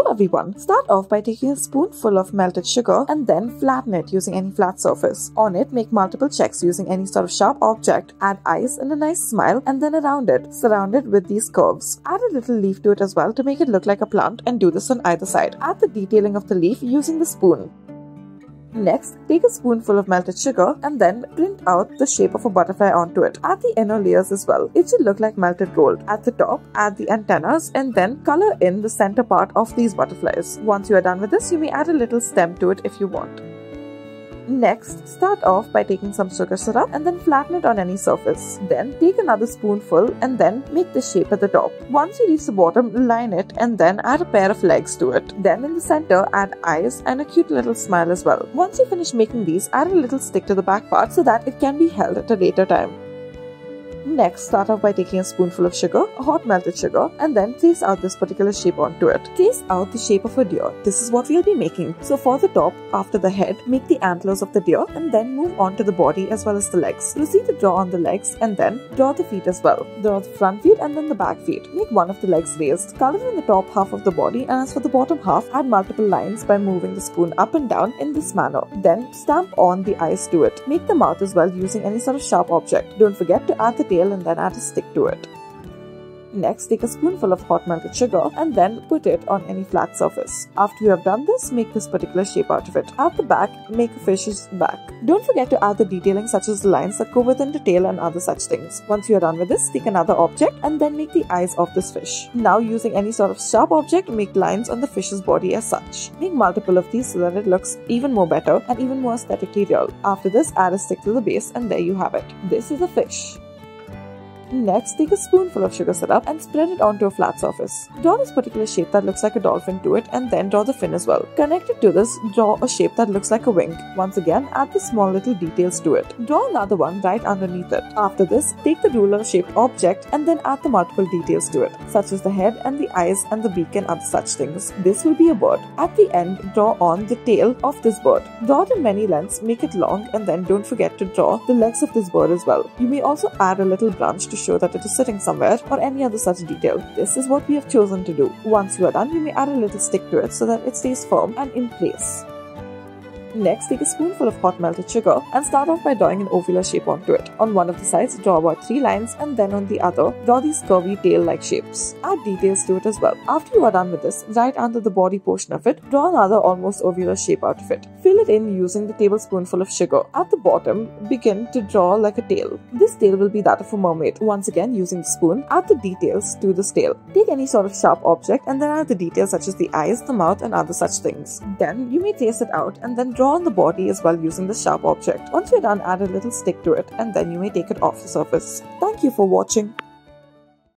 Hello everyone! Start off by taking a spoonful of melted sugar and then flatten it using any flat surface. On it, make multiple checks using any sort of sharp object, add eyes and a nice smile, and then around it, surround it with these curves. Add a little leaf to it as well to make it look like a plant, and do this on either side. Add the detailing of the leaf using the spoon. Next, take a spoonful of melted sugar and then print out the shape of a butterfly onto it. Add the inner layers as well. It should look like melted gold. At the top, add the antennas and then color in the center part of these butterflies. Once you are done with this, you may add a little stem to it if you want. Next, start off by taking some sugar syrup and then flatten it on any surface. Then take another spoonful and then make the shape at the top. Once you reach the bottom, line it and then add a pair of legs to it. Then in the center, add eyes and a cute little smile as well. Once you finish making these, add a little stick to the back part so that it can be held at a later time. Next, start off by taking a spoonful of sugar, a hot melted sugar, and then trace out this particular shape onto it. Trace out the shape of a deer. This is what we'll be making. So for the top, after the head, make the antlers of the deer and then move on to the body as well as the legs. Proceed to draw on the legs and then draw the feet as well. Draw the front feet and then the back feet. Make one of the legs raised. Color in the top half of the body, and as for the bottom half, add multiple lines by moving the spoon up and down in this manner. Then stamp on the eyes to it. Make the mouth as well using any sort of sharp object. Don't forget to add the tail and then add a stick to it. Next, take a spoonful of hot melted sugar and then put it on any flat surface. After you have done this, make this particular shape out of it. At the back, make a fish's back. Don't forget to add the detailing such as the lines that go within the tail and other such things. Once you are done with this, take another object and then make the eyes of this fish. Now, using any sort of sharp object, make lines on the fish's body as such. Make multiple of these so that it looks even more better and even more aesthetically real. After this, add a stick to the base and there you have it. This is a fish. Next, take a spoonful of sugar syrup and spread it onto a flat surface. Draw this particular shape that looks like a dolphin to it and then draw the fin as well. Connected to this, draw a shape that looks like a wing. Once again, add the small little details to it. Draw another one right underneath it. After this, take the ruler-shaped object and then add the multiple details to it, such as the head and the eyes and the beak and other such things. This will be a bird. At the end, draw on the tail of this bird. Draw it in many lengths, make it long, and then don't forget to draw the legs of this bird as well. You may also add a little branch to show that it is sitting somewhere or any other such detail. This is what we have chosen to do. Once you are done, you may add a little stick to it so that it stays firm and in place. Next, take a spoonful of hot melted sugar and start off by drawing an ovular shape onto it. On one of the sides, draw about 3 lines and then on the other, draw these curvy tail-like shapes. Add details to it as well. After you are done with this, right under the body portion of it, draw another almost ovular shape out of it. Fill it in using the tablespoonful of sugar. At the bottom, begin to draw like a tail. This tail will be that of a mermaid. Once again, using the spoon, add the details to this tail. Take any sort of sharp object and then add the details such as the eyes, the mouth and other such things. Then, you may trace it out and then draw on the body as well using the sharp object. Once you're done, add a little stick to it and then you may take it off the surface. Thank you for watching.